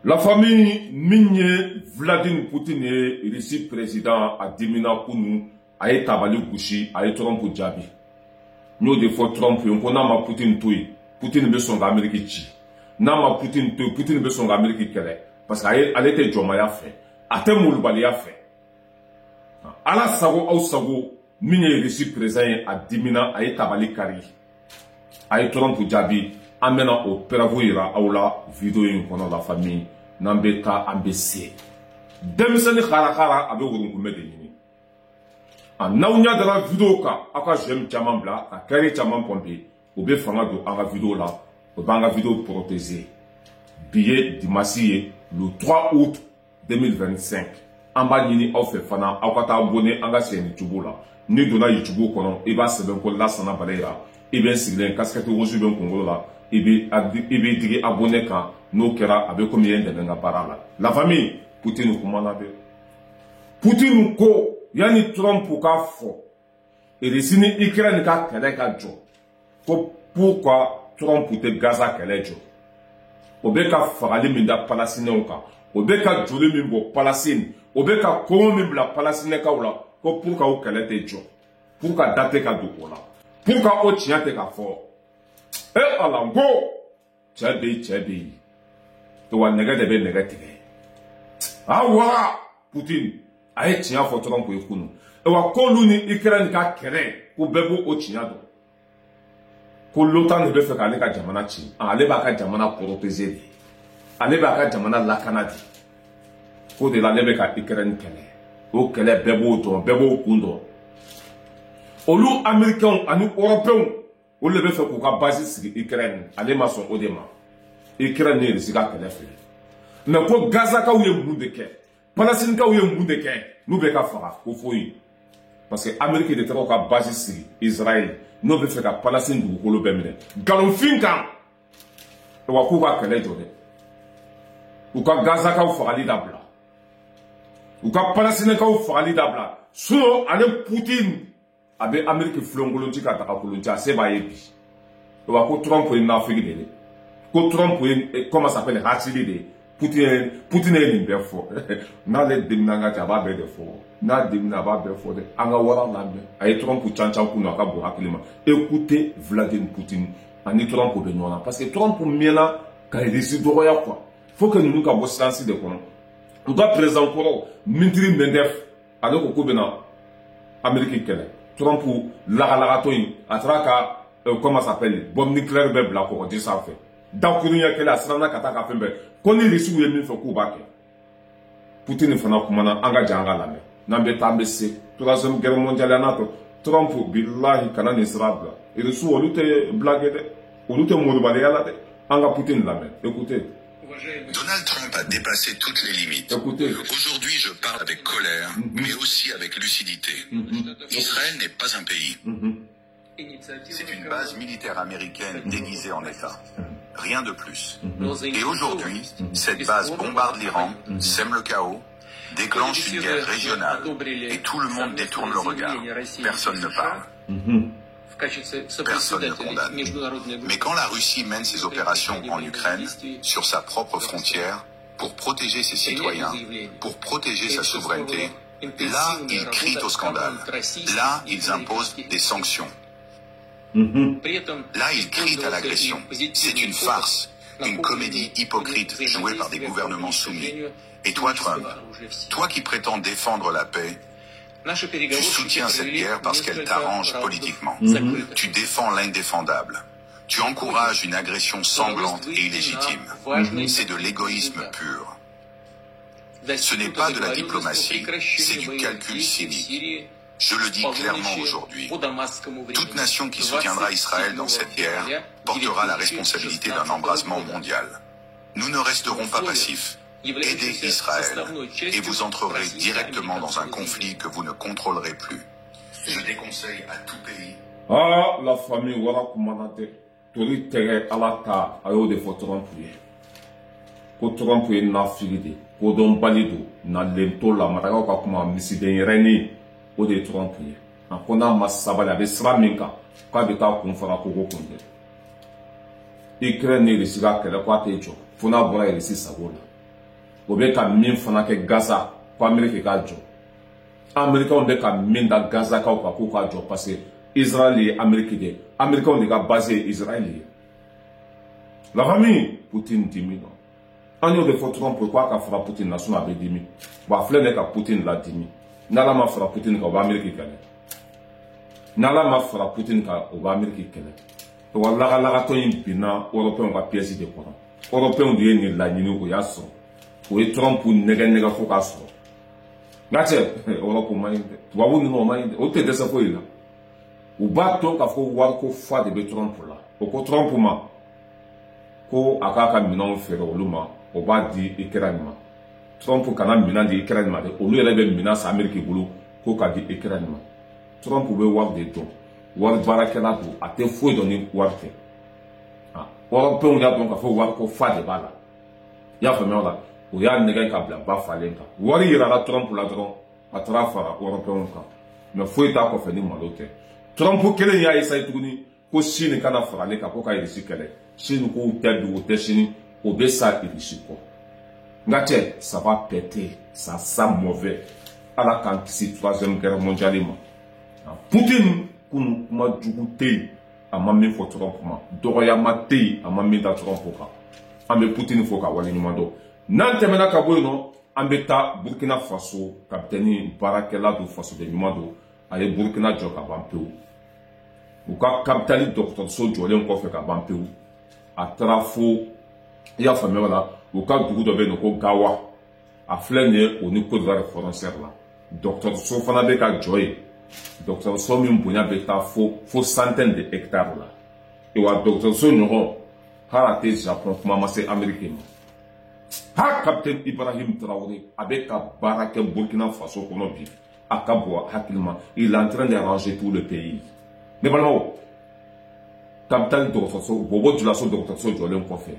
La famille Migné Vladimir Poutine est ici président à Dimina Kounou, a été tabali Gouchi, a été Trump Djabi. Nous des fois Trump, on a ma Poutine touille. Poutine veut son Amérique chi. N'a ma Poutine touille, Poutine veut son Amérique kele. Parce qu'elle était Jomaya fait. A te Moulbalia fait. A la sago au sago, Migné ici président à Dimina, a été tabali Kari. A été Trump Djabi. Amena au Peravouira Aula, vidéo in la famille, Nambeka Ambessé. Demisani Harakara avait Urungume de Nini. En Naounia de la vidéo, aka j'aime Chamambla, à Kari Chamam Pompi, au Befangado à la vidéo là, au Banga vidéo protégé. Billet d'Imassié, le 3 août 2025. En bas Nini, au fait Fana, Akata abonné, Angasé Nichubu là. Ni donna Yichubu kono, Eba Sebenko, la Sana Balera, Eben Siglen, casquette rouge ben Congo là. Il be digi abonné quand nous kera avec combien de gens parlent. La famille, Poutine comment la Poutine ko yani Trump ka fo. Et les signes Ukraine ka kele ka jo. Pourquoi Trump te Gaza kele jo? Obeka farali minda Palestine ka. Obeka jole mimbo Palestine. Obeka ko mimbo Palestine ka wala. Ko pourquoi o kele te jo? Pourquoi date ka do wala? Pourquoi o tia te ka fo? Eh alango tchabi to wa nega de be nega tige awa Poutine aye tia fo Trump e kunu e wa kolu ni Ukraine ka kere ko bebo o tia do ko l'OTAN ne be fe ka le ka jamana chi ale ba ka jamana protéger ale ba ka jamana la Canada ko de la lebe ka Ukraine kele o kele bebo kundo olu américain ani européen on le veut faire pour qu'à base sur l'Ukraine, aller maçon au déma. L'Ukraine n'est pas qu'elle fait. Mais pour Gaza, quand il y a un monde de quai, Palestine, quand il y a un monde de quai, nous devons faire au foyer. Parce que l'Amérique est très basée sur Israël. Nous devons faire la Palestine du Kolo Bemene. Galon fin quand, on va couper qu'elle est jolie. Ou quand Gaza, quand il faut aller d'abla. Ou quand Palestine, quand il faut aller d'abla. Sinon, allez Poutine. Avec Amérique flongolonti ka taka kolonti a seba yebi. On va ko Trump en Afrique de. Ko Trump comment ça s'appelle Hatsili de. Poutine est l'imberfo. Na le demnanga ta ba be de fo. Na demna ba be fo de. Anga wala lambe. Ay Trump chancha ku na ka bo hakilima. Écoutez Vladimir Poutine. Ani Trump be nyona parce que Trump miela ka décide ya quoi. Faut que nous ka bo silence de kono. On doit présenter encore Mintri Mendef alors ko bena Amérique kele. Trump lagalatoy atraka comment ça s'appelle bombe nucléaire be bla ko di ça fait donc il y a que la strana kataka fembe koni lisu yemi fe ku bake Poutine fana kumana anga janga lame nambe tambese troisième guerre mondiale nato Trump billahi kana ni srabla et lisu olute blague de olute modbale yala de anga Poutine lame écoutez. Donald Trump a dépassé toutes les limites. Aujourd'hui, je parle avec colère, mais aussi avec lucidité. Israël n'est pas un pays. C'est une base militaire américaine déguisée en État. Rien de plus. Et aujourd'hui, cette base bombarde l'Iran, sème le chaos, déclenche une guerre régionale, et tout le monde détourne le regard. Personne ne parle. Personne ne condamne. Mais quand la Russie mène ses opérations en Ukraine, sur sa propre frontière, pour protéger ses citoyens, pour protéger sa souveraineté, là, ils crient au scandale. Là, ils imposent des sanctions. Là, ils crient à l'agression. C'est une farce, une comédie hypocrite jouée par des gouvernements soumis. Et toi, Trump, toi qui prétends défendre la paix, tu soutiens cette guerre parce qu'elle t'arrange politiquement. Tu défends l'indéfendable. Tu encourages une agression sanglante et illégitime. C'est de l'égoïsme pur. Ce n'est pas de la diplomatie, c'est du calcul cynique. Je le dis clairement aujourd'hui. Toute nation qui soutiendra Israël dans cette guerre portera la responsabilité d'un embrasement mondial. Nous ne resterons pas passifs. Aidez Israël et vous entrerez directement dans un conflit que vous ne contrôlerez plus. Je déconseille à tout pays. Ah, la famille, voilà comment on a Tori tere alata ayo de fo Trump ye. Ko Trump ye na figide. Ko don balido na lento la maraga ka kuma misiden reni o de Trump ye. Na kona masabala be sraminka ka be ta kunfara ko go kunde. Ukraine ni risiga kele kwa techo. Funa bora ye risi sagola. o bɛ ka min fana kɛ Gaza ko Amérique k'a jɔ Américains bɛ ka min da Gaza kaw kan k'u k'a jɔ parce que Israël ye Amérique de Américains de ka base ye Israël ye la famille Poutine dimi non an y'o de fɔ Trump ko a ka fara Poutine na sinon a bɛ dimi bon a filɛ nin ye ka Poutine la dimi n'Ala ma fara Poutine kan o bɛ Amérique kɛlɛ n'Ala ma fara Poutine kan o bɛ Amérique kɛlɛ wa lagalagatɔ in binna Européens ka pièce de kɔnɔ Européens de ye nin laɲini o y'a sɔrɔ o ye Trump nɛgɛ fo k'a sɔrɔ nka cɛ Europe man ɲi dɛ tubabu ninnu o man ɲi dɛ o tɛ dɛsɛ foyi la u b'a to k'a fɔ wariko fa de bɛ Trump la o ko Trump ma ko a k'a ka minɛnw feere olu ma o b'a di Ukraine ma Trump kana minɛn di Ukraine ma dɛ olu yɛrɛ bɛ minɛn san Amérique bolo ko k'a di Ukraine ma Trump bɛ wari de dɔn wari baarakɛla don a tɛ foyi dɔn ni wari tɛ Européens y'a dɔn k'a fɔ wariko fa de b'a la i y'a faamuya o la o y'a nɛgɛ ka bila ba falen kan wari yirala Trump la dɔrɔn a taara fara Européens kan mais foyi t'a kɔfɛ ni malo tɛ Trump kelen y'a essayer tuguni ko Chine kana fara ale kan ko ka Russie kɛlɛ Chine ko tɛ bi o tɛ sini o bɛ sa Russie kɔ nka cɛ ça va péter ça sent mauvais ala k'an kisi 3e guerre mondiale ma Poutine kun kuma jugu tɛ yen a ma min fɔ Trump ma dɔgɔyama tɛ yen a ma min da Trump kan an bɛ Poutine fo ka waleɲuman dɔn n'an tɛmɛna ka bɔ yen nɔ an bɛ taa Burkina Faso kapitɛni baarakɛla don fasoden ɲuman don a ye Burkina jɔ ka ban pewu u ka kapitali dɔgɔtɔrɔso jɔlen kɔfɛ ka ban pewu a taara fo i y'a faamuya o la u ka dugu dɔ bɛ yen nɔ ko Gawa a filɛ nin ye o ni Côte d'Ivoire frontière la dɔgɔtɔrɔso fana bɛ ka jɔ yen dɔgɔtɔrɔso min bonya bɛ taa fo centaine de hectares la wa dɔgɔtɔrɔso ɲɔgɔn hali a tɛ Japon kuma ma se Amérique ma ha capitaine Ibrahim Traoré a bɛ ka baara kɛ Burkina Faso kɔnɔ bi a ka bɔ hakili ma il est en train d'arranger tout le pays ne balimaw capitale dɔgɔtɔrɔso Bobo Dioulasso dɔgɔtɔrɔso jɔlen kɔfɛ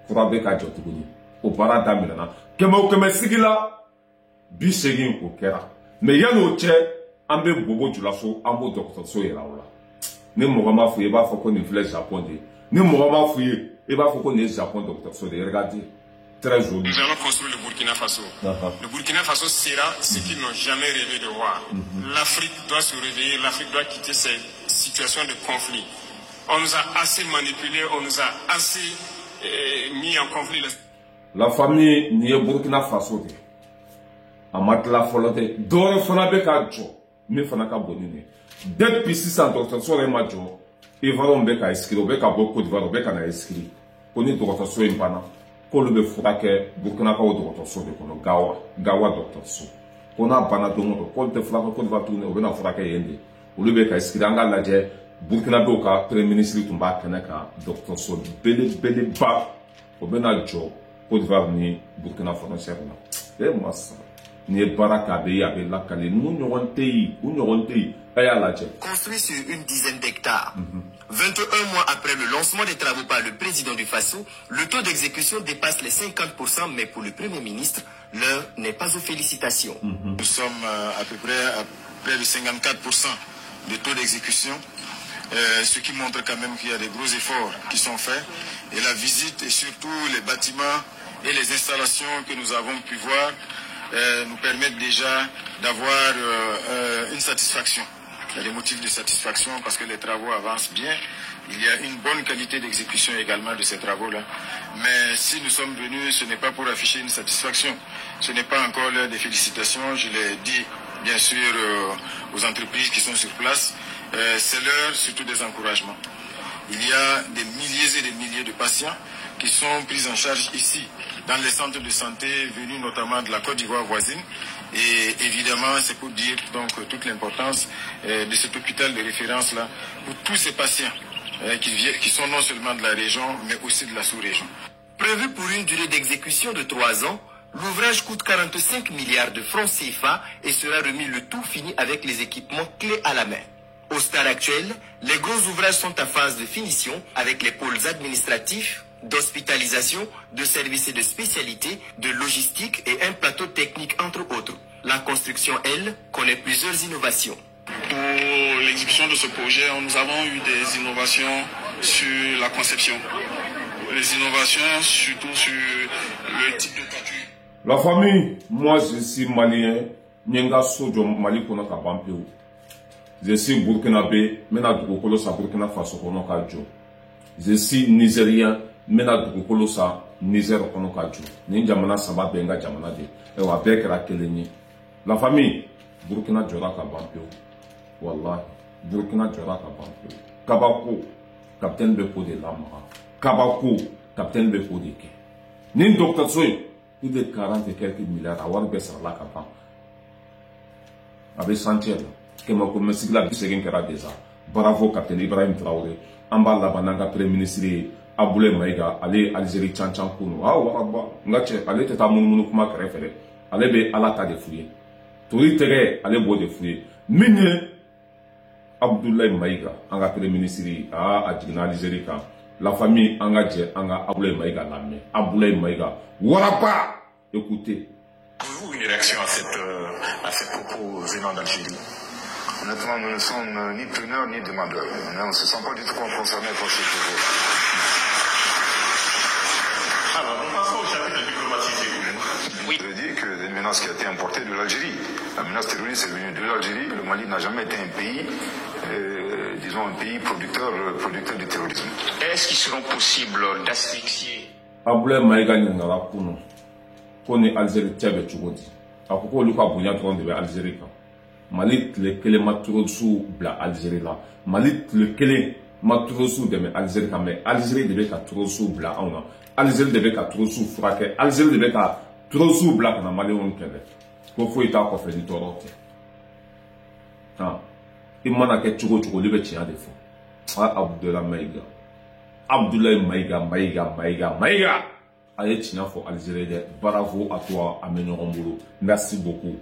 fura bɛ ka jɔ tuguni o baara daminɛna kɛmɛ o kɛmɛ sigi la 80 o kɛra mais yanni o cɛ an bɛ Bobo Dioulasso an b'o dɔgɔtɔrɔso yira o la ni mɔgɔ m'a fɔ i b'a fɔ ko nin filɛ Japon de ni mɔgɔ m'a fɔ i b'a fɔ ko nin ye Japon dɔgɔtɔrɔso de regardez très joli. Nous allons construire le Burkina Faso. Le Burkina Faso sera ce qu'ils n'ont jamais rêvé de voir. L'Afrique doit se réveiller, l'Afrique doit quitter ces situations de conflit. On nous a assez manipulés, on nous a assez mis en conflit. La famille ni Burkina Faso de. Amatla folote. Dore fana be ka jɔ. Min fana ka bon ni. Depuis 600 dɔgɔtɔrɔso yɛrɛ ma jɔ. Ivoirien bɛ ka inscrit, o bɛ ka bɔ Côte d'Ivoire, o bɛ ka na inscrit. Ko ni dɔgɔtɔrɔso in banna. K'olu bɛ fura kɛ Burkinakaw dɔgɔtɔrɔso de kɔnɔ Gawa dɔgɔtɔrɔso ko n'a banna don o don k'olu tɛ fura kɛ Côte d'Ivoire tuguni o bɛna fura kɛ yen de olu bɛ ka inscrit an ka lajɛ Burkina dɔw ka premier ministre tun b'a kɛnɛ kan dɔgɔtɔrɔso belebeleba o bɛna jɔ Côte d'Ivoire ni Burkina frontière la masa n'i ye baara kɛ a bɛ ye a bɛ lakale n'u ɲɔgɔn tɛ yen u ɲɔgɔn tɛ yen a y'a lajɛ. Construit sur une dizaine d'hectares. 21 mois après le lancement des travaux par le président du Faso, le taux d'exécution dépasse les 50%, mais pour le Premier ministre, l'heure n'est pas aux félicitations. Nous sommes à peu près à près de 54% de taux d'exécution, ce qui montre quand même qu'il y a des gros efforts qui sont faits. Et la visite et surtout les bâtiments et les installations que nous avons pu voir nous permettent déjà d'avoir une satisfaction. Il y a des motifs de satisfaction parce que les travaux avancent bien. Il y a une bonne qualité d'exécution également de ces travaux-là. Mais si nous sommes venus, ce n'est pas pour afficher une satisfaction. Ce n'est pas encore l'heure des félicitations. Je l'ai dit, bien sûr, aux entreprises qui sont sur place. C'est l'heure surtout des encouragements. Il y a des milliers et des milliers de patients qui sont pris en charge ici, dans les centres de santé venus notamment de la Côte d'Ivoire voisine. Et évidemment, c'est pour dire donc toute l'importance de cet hôpital de référence-là pour tous ces patients qui sont non seulement de la région, mais aussi de la sous-région. Prévu pour une durée d'exécution de 3 ans, l'ouvrage coûte 45 milliards de francs CFA et sera remis le tout fini avec les équipements clés à la main. Au stade actuel, les gros ouvrages sont en phase de finition avec les pôles administratifs, d'hospitalisation, de services et de spécialités, de logistique et un plateau technique entre autres. La construction, elle, connaît plusieurs innovations. Pour l'exécution de ce projet, nous avons eu des innovations sur la conception. les innovations, surtout sur le type de toiture. La famille, moi je suis malien, Nyenga Sojo Mali Kono Kabampeo. Je suis burkinabé, Mena Dugokolo sa Burkina Faso Kono Kadjo. Je suis nigérien, Mena Dugokolo sa Niger Kono Kadjo. Ninjamana Saba Benga Jamana de. Ewa Bekera Keleni. La famille, Burkina Djora Kabampeo. Wallah, Burkina Djora Kabampeo. Kabako, capitaine Beko de Lamara. Kabako, capitaine Beko de Ke. Nin Dr. Soy, plus de 40 et quelques milliards à Warbe Sarla Kaba. Avec Sanchez, que m'a commencé la bisegin kera déjà. Bravo, capitaine Ibrahim Traoré. Amba Labananga, premier ministre, Aboulé Maïga, allez Algérie Tchanchan Kounou. Ah, Waraba, Ngache, allez Teta Mounou Kuma Krefere. Allez be Alata de fouiller. Touri Tere, allez beau de fouiller. Mine, Abdoulaye Maïga, anga premier ministre, à Adjina Algérie. La famille engagée, anga Aboulay Maïga Lamé. Aboulay Maïga. Warapa! Écoutez. Avez-vous une réaction à ces propos venant d'Algérie? Honnêtement, nous ne sommes ni preneurs ni demandeurs. On ne se sent pas du tout concernés par ces propos. Alors, nous passons au chapitre diplomatique. Oui. Je veux dire que c'est une menace qui a été importée de l'Algérie. La menace terroriste est venue de l'Algérie. Le Mali n'a jamais été un pays, disons, un pays producteur de terrorisme. Est-ce qu'il sera possible d'asphyxier Aboulay Maïga Nyangara Kounou. Kone Algérie Tchèbe Tchougodi. Akoko Luka Bounya Tron de Algérie. Malit le Kele Maturosu Bla Algérie là. Malit le Kele Maturosu de Algérie. Mais Algérie devait qu'à Turosu Bla Auna. Algérie devait qu'à Turosu Frake. Algérie devait qu'à Turosu Bla Kana Maléon Kele. Kofo Ita Kofe di Torote. Ah. Imana ke Tchogo Libe Tchia Defo. Ah, Abdoulaye Maïga. Abdoulaye Maïga. Aye Tina for Algérie. Bravo à toi, Amélie Rombolo. Merci beaucoup.